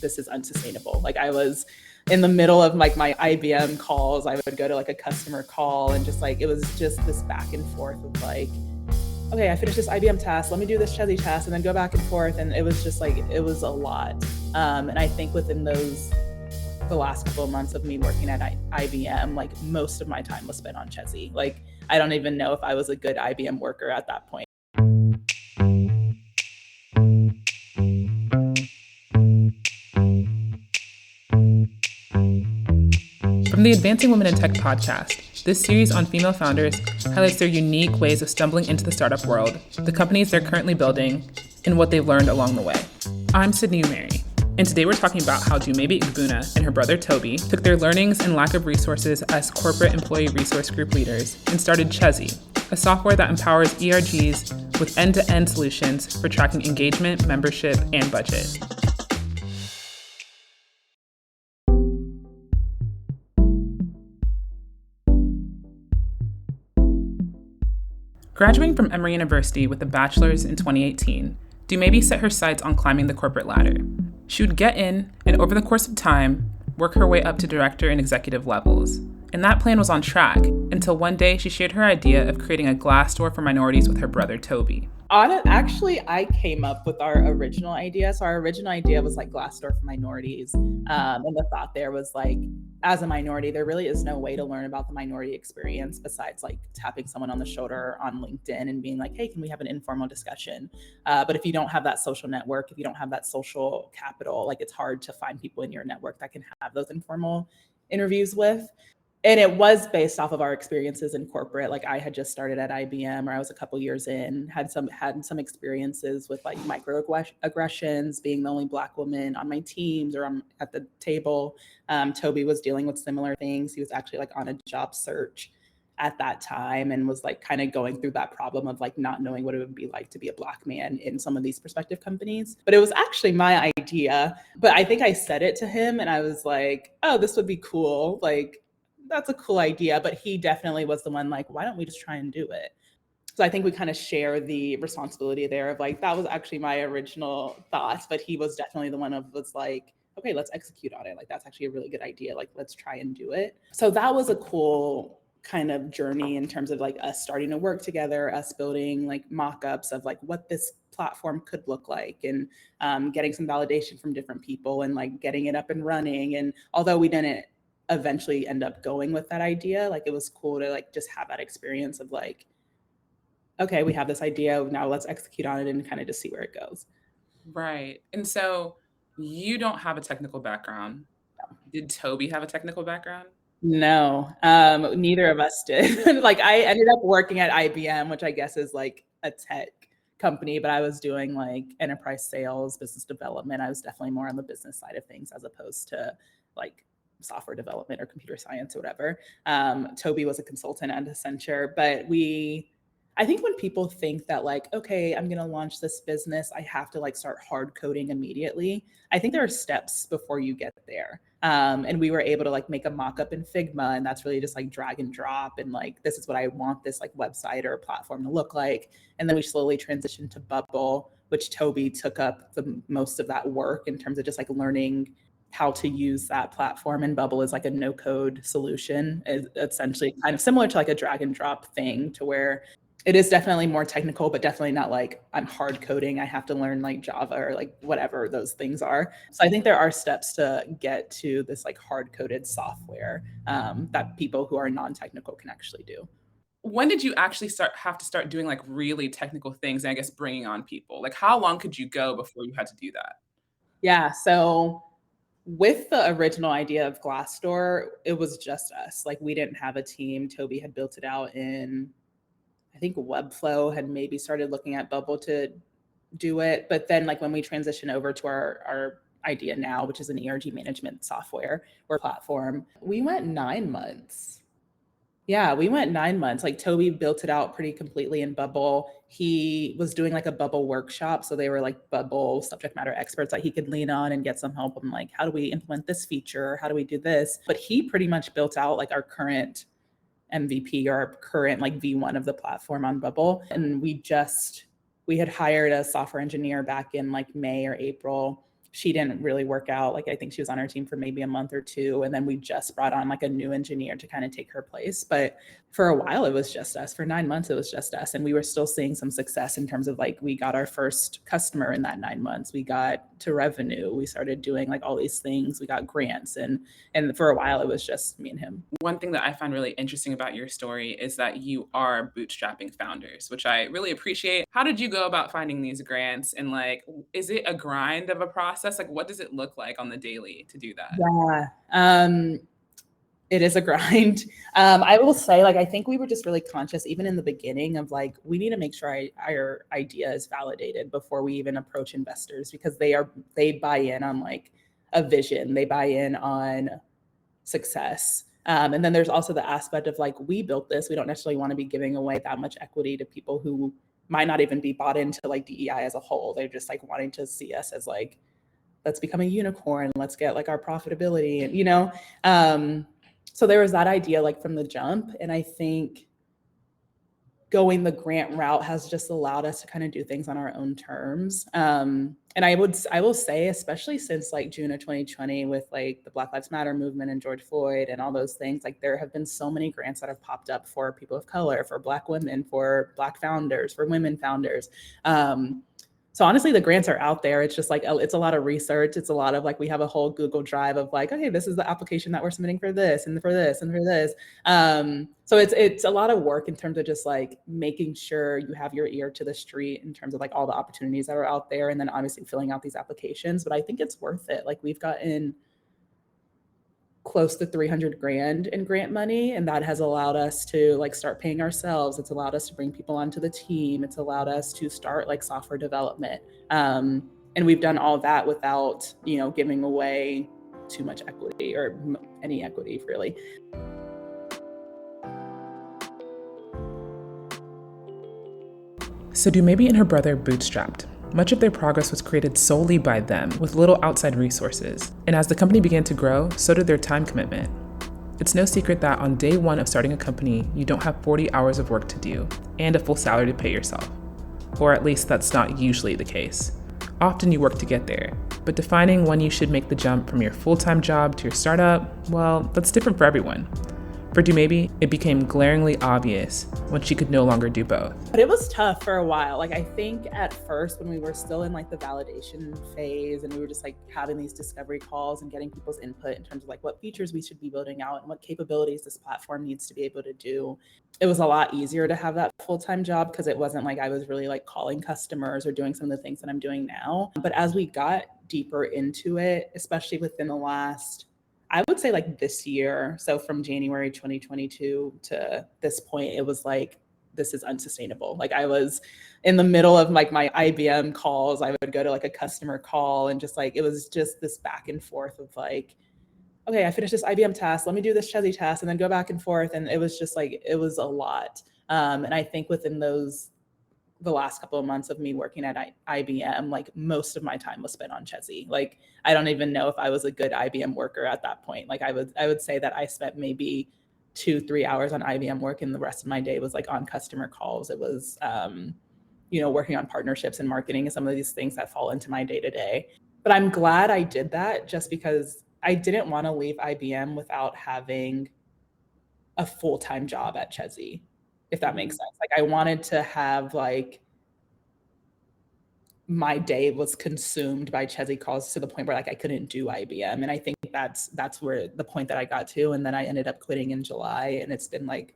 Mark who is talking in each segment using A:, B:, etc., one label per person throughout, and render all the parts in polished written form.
A: this is unsustainable. Like I was in the middle of like my IBM calls, I would go to like a customer call and just like, it was just this back and forth of like, okay, I finished this IBM task, let me do this Chezie task, and then go back and forth. And it was just like, it was a lot. And I think within the last couple of months of me working at IBM, like most of my time was spent on Chezie. Like, I don't even know if I was a good IBM worker at that point.
B: From the Advancing Women in Tech podcast, this series on female founders highlights their unique ways of stumbling into the startup world, the companies they're currently building, and what they've learned along the way. I'm Sydney Umeri, and today we're talking about how Dumebi Egbuna and her brother Toby took their learnings and lack of resources as corporate employee resource group leaders and started Chezie, a software that empowers ERGs with end-to-end solutions for tracking engagement, membership, and budget. Graduating from Emory University with a bachelor's in 2018, Dumebi set her sights on climbing the corporate ladder. She would get in, and over the course of time, work her way up to director and executive levels. And that plan was on track, until one day she shared her idea of creating a Glassdoor for minorities with her brother Toby.
A: Actually, I came up with our original idea. So our original idea was like Glassdoor for minorities. And the thought there was like, as a minority, there really is no way to learn about the minority experience besides like tapping someone on the shoulder on LinkedIn and being like, hey, can we have an informal discussion? But if you don't have that social network, if you don't have that social capital, like it's hard to find people in your network that can have those informal interviews with. And it was based off of our experiences in corporate. Like I had just started at IBM, or I was a couple years in, had some experiences with like microaggressions, being the only Black woman on my teams or at the table. Toby was dealing with similar things. He was actually like on a job search at that time and was like kind of going through that problem of like not knowing what it would be like to be a Black man in some of these prospective companies. But it was actually my idea. But I think I said it to him and I was like, oh, this would be cool. Like, that's a cool idea, but he definitely was the one like, why don't we just try and do it? So I think we kind of share the responsibility there of like, that was actually my original thoughts, but he was definitely the one of was like, okay, let's execute on it. Like, that's actually a really good idea. Like, let's try and do it. So that was a cool kind of journey in terms of like us starting to work together, us building like mock-ups of like what this platform could look like and getting some validation from different people and like getting it up and running. And although we didn't eventually end up going with that idea, like it was cool to like just have that experience of like, okay, we have this idea, now let's execute on it and kind of just see where it goes.
B: Right. And so you don't have a technical background. Did Toby have a technical background?
A: No, neither of us did. Like I ended up working at IBM, which I guess is like a tech company, but I was doing like enterprise sales, business development. I was definitely more on the business side of things as opposed to like software development or computer science or whatever. Toby was a consultant at Accenture, but I think when people think that like, okay, I'm going to launch this business, I have to like start hard coding immediately. I think there are steps before you get there. And we were able to like make a mock-up in Figma, and that's really just like drag and drop. And like, this is what I want this like website or platform to look like. And then we slowly transitioned to Bubble, which Toby took up the most of that work in terms of just like learning how to use that platform. And Bubble is like a no-code solution. It's essentially kind of similar to like a drag and drop thing to where it is definitely more technical, but definitely not like I'm hard coding. I have to learn like Java or like whatever those things are. So I think there are steps to get to this like hard coded software that people who are non-technical can actually do.
B: When did you actually have to start doing like really technical things and I guess bringing on people? Like how long could you go before you had to do that?
A: Yeah. So with the original idea of Glassdoor, it was just us. Like we didn't have a team. Toby had built it out in, I think Webflow had maybe started looking at Bubble to do it. But then like when we transition over to our idea now, which is an ERG management software or platform, we went 9 months. Yeah, we went 9 months. Like Toby built it out pretty completely in Bubble. He was doing like a Bubble workshop. So they were like Bubble subject matter experts that he could lean on and get some help on like, how do we implement this feature? How do we do this? But he pretty much built out like our current MVP or our current like V1 of the platform on Bubble. And we had hired a software engineer back in like May or April. she didn't really work out. Like I think she was on our team for maybe a month or two, and then we just brought on like a new engineer to kind of take her place. But for a while it was just us. For 9 months it was just us, and we were still seeing some success in terms of like we got our first customer in that 9 months. We got to revenue. We started doing like all these things. We got grants, and for a while it was just me and him.
B: One thing that I find really interesting about your story is that you are bootstrapping founders, which I really appreciate. How did you go about finding these grants? And like, is it a grind of a process? Like, what does it look like on the daily to do that?
A: Yeah. It is a grind. I will say, like, I think we were just really conscious, even in the beginning, of like, we need to make sure our idea is validated before we even approach investors, because they buy in on like a vision, they buy in on success. And then there's also the aspect of like, we built this. We don't necessarily want to be giving away that much equity to people who might not even be bought into like DEI as a whole. They're just like wanting to see us as like, let's become a unicorn, let's get like our profitability, and so there was that idea like from the jump. And I think going the grant route has just allowed us to kind of do things on our own terms. And I will say, especially since like June of 2020 with like the Black Lives Matter movement and George Floyd and all those things, like there have been so many grants that have popped up for people of color, for Black women, for Black founders, for women founders. So honestly, the grants are out there. It's just like, it's a lot of research. It's a lot of like, we have a whole Google Drive of like, okay, this is the application that we're submitting for this and for this and for this. So it's a lot of work in terms of just like making sure you have your ear to the street in terms of like all the opportunities that are out there, and then obviously filling out these applications. But I think it's worth it. Like we've gotten close to 300 grand in grant money, and that has allowed us to like start paying ourselves. It's allowed us to bring people onto the team. It's allowed us to start like software development, and we've done all that without giving away too much equity or any equity really.
B: So Dumebi and her brother bootstrapped. Much of their progress was created solely by them, with little outside resources. And as the company began to grow, so did their time commitment. It's no secret that on day one of starting a company, you don't have 40 hours of work to do and a full salary to pay yourself. Or at least that's not usually the case. Often you work to get there, but defining when you should make the jump from your full-time job to your startup, well, that's different for everyone. For Dumebi, it became glaringly obvious when she could no longer do both.
A: But it was tough for a while. Like I think at first when we were still in like the validation phase and we were just like having these discovery calls and getting people's input in terms of like what features we should be building out and what capabilities this platform needs to be able to do, it was a lot easier to have that full-time job because it wasn't like I was really like calling customers or doing some of the things that I'm doing now. But as we got deeper into it, especially within the last, I would say like this year, so from January 2022 to this point, it was like, this is unsustainable. Like I was in the middle of like my IBM calls. I would go to like a customer call and just like, it was just this back and forth of like, okay, I finished this IBM task. Let me do this Chezie task and then go back and forth. And it was just like, it was a lot. And I think within the last couple of months of me working at IBM, like most of my time was spent on Chezie. Like, I don't even know if I was a good IBM worker at that point. Like I would say that I spent maybe 2-3 hours on IBM work and the rest of my day was like on customer calls. It was, working on partnerships and marketing and some of these things that fall into my day to day. But I'm glad I did that just because I didn't want to leave IBM without having a full-time job at Chezie, if that makes sense. Like I wanted to have like my day was consumed by Chezie calls to the point where like I couldn't do IBM. And I think that's where the point that I got to. And then I ended up quitting in July, and it's been like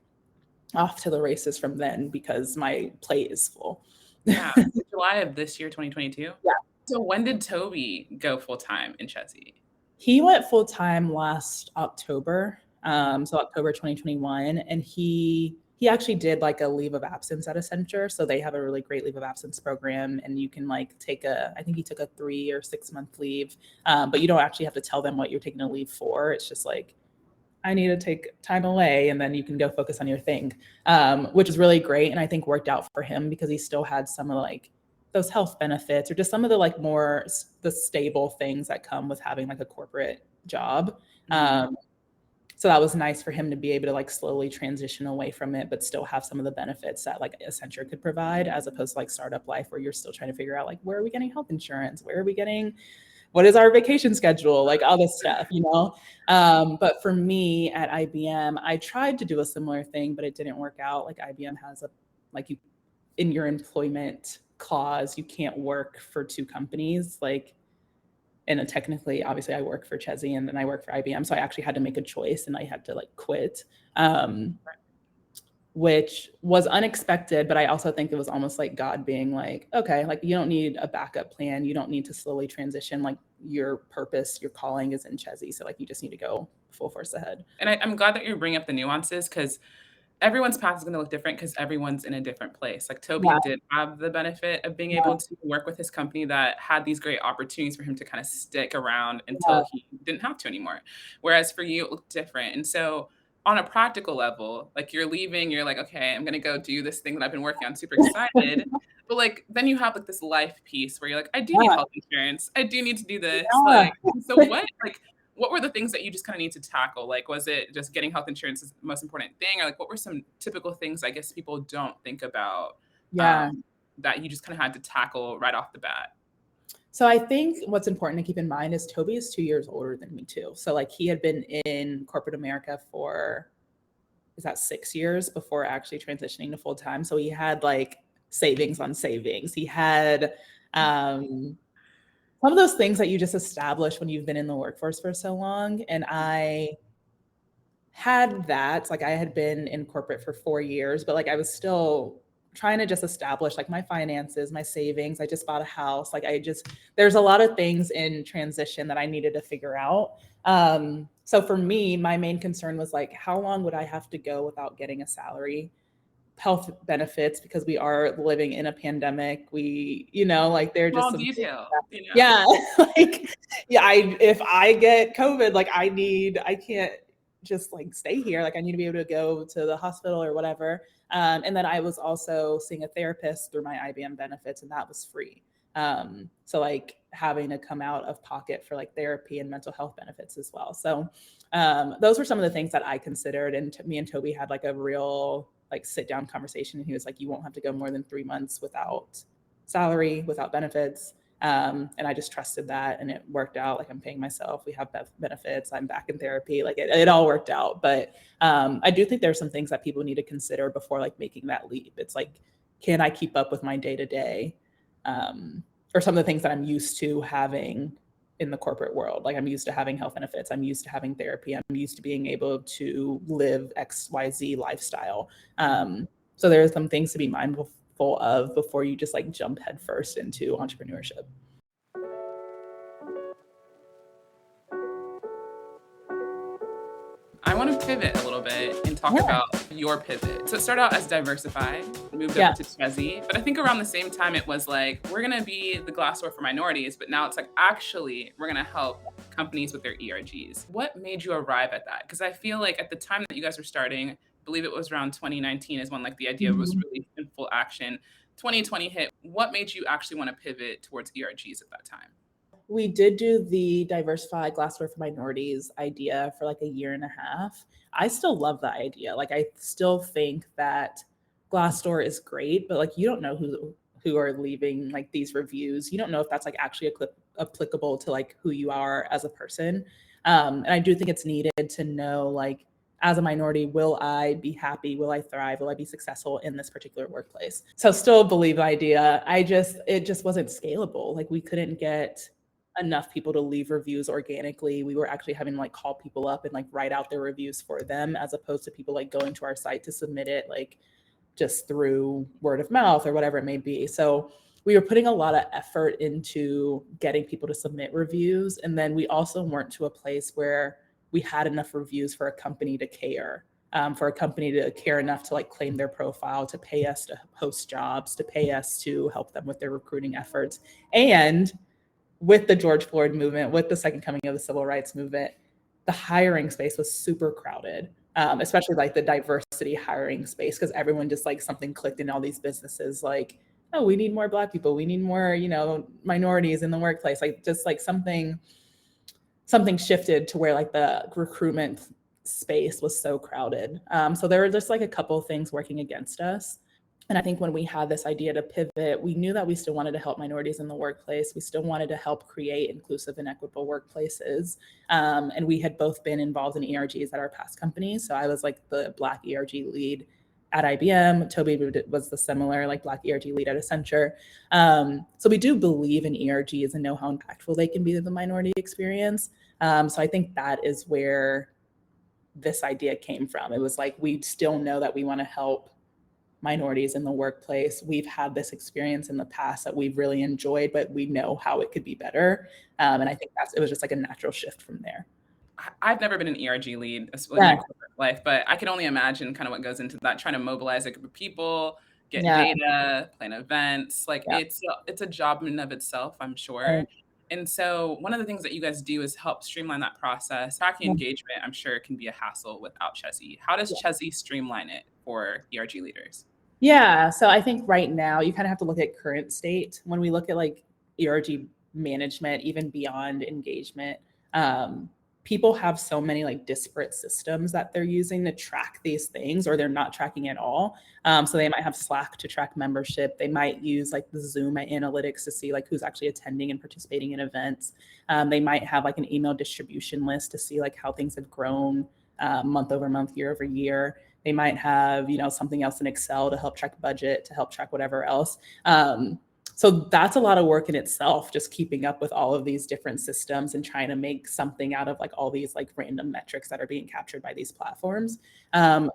A: off to the races from then because my plate is full.
B: Yeah, July of this year, 2022?
A: Yeah.
B: So when did Toby go full-time in Chezie?
A: He went full-time last October. So October 2021. And he actually did like a leave of absence at Accenture. So they have a really great leave of absence program, and you can like I think he took a 3 or 6 month leave. But you don't actually have to tell them what you're taking a leave for. It's just like, I need to take time away, and then you can go focus on your thing, which is really great. And I think worked out for him because he still had some of like those health benefits or just some of the like more the stable things that come with having like a corporate job. So that was nice for him to be able to like slowly transition away from it, but still have some of the benefits that like Accenture could provide, as opposed to like startup life where you're still trying to figure out like, where are we getting health insurance? Where are we getting what is our vacation schedule? Like all this stuff, you know? But for me at IBM, I tried to do a similar thing, but it didn't work out. Like IBM has like you, in your employment clause, you can't work for two companies. Like, and technically, obviously, I work for Chezie and then I work for IBM. So I actually had to make a choice and I had to like quit, which was unexpected. But I also think it was almost like God being like, okay, like you don't need a backup plan. You don't need to slowly transition. Like your purpose, your calling is in Chezie. So like you just need to go full force ahead.
B: And I'm glad that you're bringing up the nuances, because everyone's path is going to look different because everyone's in a different place. Like Toby
A: Yeah.
B: did have the benefit of being able to work with his company that had these great opportunities for him to kind of stick around until he didn't have to anymore. Whereas for you, it looked different. And so on a practical level, like you're leaving, you're like, okay, I'm going to go do this thing that I've been working on, super excited. But like, then you have like this life piece where you're like, I do need health insurance. I do need to do this.
A: Yeah.
B: Like, so what were the things that you just kind of need to tackle? Like, was it just getting health insurance is the most important thing? Or like, what were some typical things I guess people don't think about that you just kind of had to tackle right off the bat?
A: So I think what's important to keep in mind is Toby is 2 years older than me too. So like he had been in corporate America for, is that 6 years before actually transitioning to full time. So he had like savings on savings. He had some of those things that you just establish when you've been in the workforce for so long. And I had that, like I had been in corporate for 4 years, but like I was still trying to just establish like my finances, my savings. I just bought a house. Like there's a lot of things in transition that I needed to figure out. So for me, my main concern was like, how long would I have to go without getting a salary? Health benefits, because we are living in a pandemic. We, like they're just
B: Small
A: some
B: detail.
A: Yeah. Like, yeah, if I get COVID, like I can't just like stay here. Like I need to be able to go to the hospital or whatever. And then I was also seeing a therapist through my IBM benefits, and that was free. So like having to come out of pocket for like therapy and mental health benefits as well. So those were some of the things that I considered. And me and Toby had like a real like sit down conversation. And he was like, you won't have to go more than 3 months without salary, without benefits. And I just trusted that, and it worked out. Like I'm paying myself, we have benefits, I'm back in therapy, like it all worked out. But I do think there's some things that people need to consider before like making that leap. It's like, can I keep up with my day to day, or some of the things that I'm used to having in the corporate world? Like I'm used to having health benefits, I'm used to having therapy, I'm used to being able to live XYZ lifestyle. So there's some things to be mindful of before you just like jump headfirst into entrepreneurship.
B: I want to pivot a little bit and talk about your pivot. So it started out as Diversify, moved over to Chezie, but I think around the same time it was like, we're going to be the Glassdoor for minorities, but now it's like, actually, we're going to help companies with their ERGs. What made you arrive at that? Because I feel like at the time that you guys were starting, I believe it was around 2019 is when like the idea was really in full action. 2020 hit. What made you actually want to pivot towards ERGs at that time?
A: We did do the Diversify Glassdoor for minorities idea for like a year and a half. I still love the idea. Like I still think that Glassdoor is great, but like you don't know who are leaving like these reviews. You don't know if that's like actually applicable to like who you are as a person. And I do think it's needed to know, like, as a minority, will I be happy? Will I thrive? Will I be successful in this particular workplace? So still believe the idea. It just wasn't scalable. Like we couldn't get enough people to leave reviews organically. We were actually having to like call people up and like write out their reviews for them, as opposed to people like going to our site to submit it like just through word of mouth or whatever it may be. So we were putting a lot of effort into getting people to submit reviews. And then we also weren't to a place where we had enough reviews for a company to care, for a company to care enough to like claim their profile, to pay us to host jobs, to pay us to help them with their recruiting efforts. And with the George Floyd movement, with the second coming of the civil rights movement, the hiring space was super crowded, especially like the diversity hiring space, because everyone just like something clicked in all these businesses like, oh, we need more Black people, we need more, minorities in the workplace. Like just like something shifted to where like the recruitment space was so crowded. So there were just like a couple of things working against us. And I think when we had this idea to pivot, we knew that we still wanted to help minorities in the workplace. We still wanted to help create inclusive and equitable workplaces. And we had both been involved in ERGs at our past companies. So I was like the Black ERG lead at IBM. Toby was the similar like Black ERG lead at Accenture. So we do believe in ERGs and know how impactful they can be to the minority experience. So I think that is where this idea came from. It was like, we still know that we want to help minorities in the workplace. We've had this experience in the past that we've really enjoyed, but we know how it could be better. And I think it was just like a natural shift from there.
B: I've never been an ERG lead in my corporate life, but I can only imagine kind of what goes into that, trying to mobilize a group of people, get data, plan events. Like it's a job in and of itself, I'm sure. And so one of the things that you guys do is help streamline that process. Tracking engagement, I'm sure, can be a hassle without Chezie. How does Chezie streamline it for ERG leaders?
A: Yeah, so I think right now you kind of have to look at current state. When we look at like ERG management, even beyond engagement, people have so many like disparate systems that they're using to track these things, or they're not tracking at all. So they might have Slack to track membership. They might use like the Zoom analytics to see like who's actually attending and participating in events. They might have like an email distribution list to see like how things have grown month over month, year over year. They might have, something else in Excel to help track budget, to help track whatever else. So that's a lot of work in itself, just keeping up with all of these different systems and trying to make something out of like all these like random metrics that are being captured by these platforms.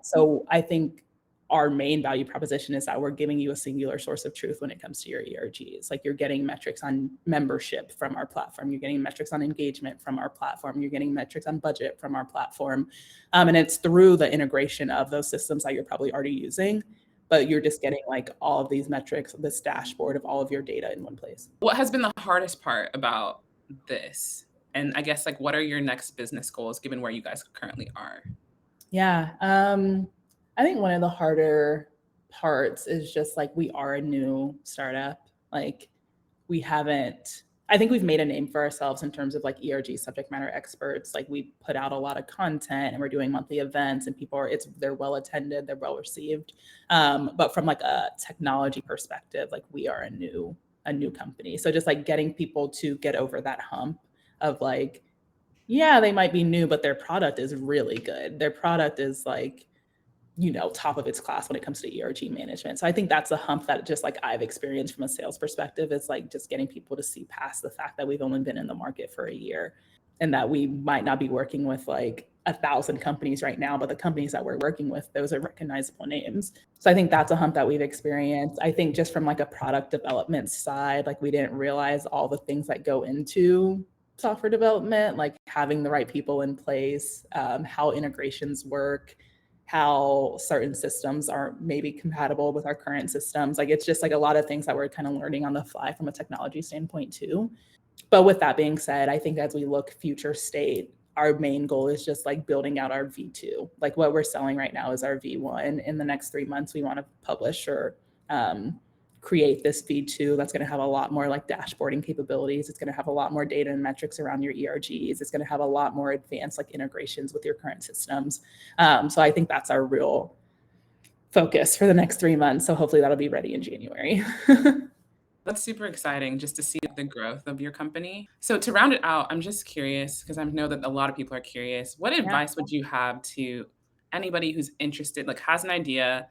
A: So I think our main value proposition is that we're giving you a singular source of truth when it comes to your ERGs. Like, you're getting metrics on membership from our platform. You're getting metrics on engagement from our platform. You're getting metrics on budget from our platform. And it's through the integration of those systems that you're probably already using, but you're just getting like all of these metrics, this dashboard of all of your data in one place.
B: What has been the hardest part about this? And I guess, like, what are your next business goals given where you guys currently are?
A: Yeah. I think one of the harder parts is just like, we are a new startup. Like, I think we've made a name for ourselves in terms of like ERG subject matter experts. Like, we put out a lot of content and we're doing monthly events, and they're well attended, they're well received. But from like a technology perspective, like, we are a new company. So just like getting people to get over that hump of like, yeah, they might be new, but their product is really good. Their product is like, top of its class when it comes to ERG management. So I think that's a hump that just like I've experienced from a sales perspective. It's like just getting people to see past the fact that we've only been in the market for a year, and that we might not be working with like 1,000 companies right now, but the companies that we're working with, those are recognizable names. So I think that's a hump that we've experienced. I think just from like a product development side, like, we didn't realize all the things that go into software development, like having the right people in place, how integrations work, how certain systems aren't maybe compatible with our current systems. Like, it's just like a lot of things that we're kind of learning on the fly from a technology standpoint too. But with that being said, I think as we look future state, our main goal is just like building out our V2. Like, what we're selling right now is our V1. In the next 3 months, we want to publish or create this V2 that's going to have a lot more like dashboarding capabilities. It's going to have a lot more data and metrics around your ERGs. It's going to have a lot more advanced like integrations with your current systems. So I think that's our real focus for the next 3 months. So hopefully that'll be ready in January.
B: That's super exciting just to see the growth of your company. So to round it out, I'm just curious, because I know that a lot of people are curious. What advice would you have to anybody who's interested, like has an idea,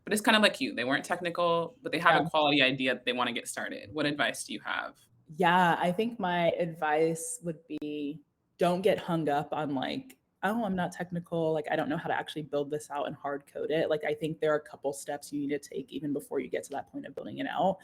B: but it's kind of like you? They weren't technical, but they have a quality idea that they want to get started. What advice do you have?
A: Yeah, I think my advice would be, don't get hung up on like, oh, I'm not technical. Like, I don't know how to actually build this out and hard code it. Like, I think there are a couple steps you need to take even before you get to that point of building it out.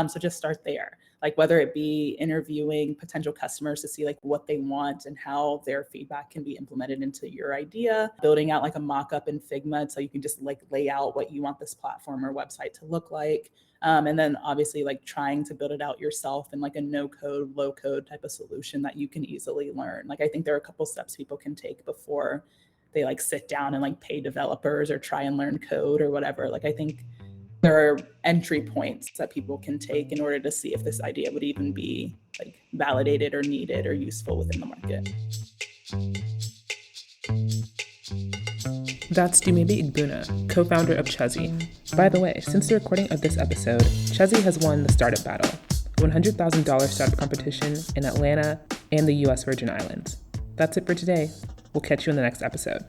A: So just start there. Like, whether it be interviewing potential customers to see like what they want and how their feedback can be implemented into your idea, building out like a mock-up in Figma so you can just like lay out what you want this platform or website to look like. And then obviously like trying to build it out yourself in like a no code, low code type of solution that you can easily learn. Like, I think there are a couple steps people can take before they like sit down and like pay developers or try and learn code or whatever. Like, I think there are entry points that people can take in order to see if this idea would even be like validated or needed or useful within the market.
B: That's Dumebi Egbuna, co-founder of Chezie. By the way, since the recording of this episode, Chezie has won the Startup Battle, a $100,000 startup competition in Atlanta and the US Virgin Islands. That's it for today. We'll catch you in the next episode.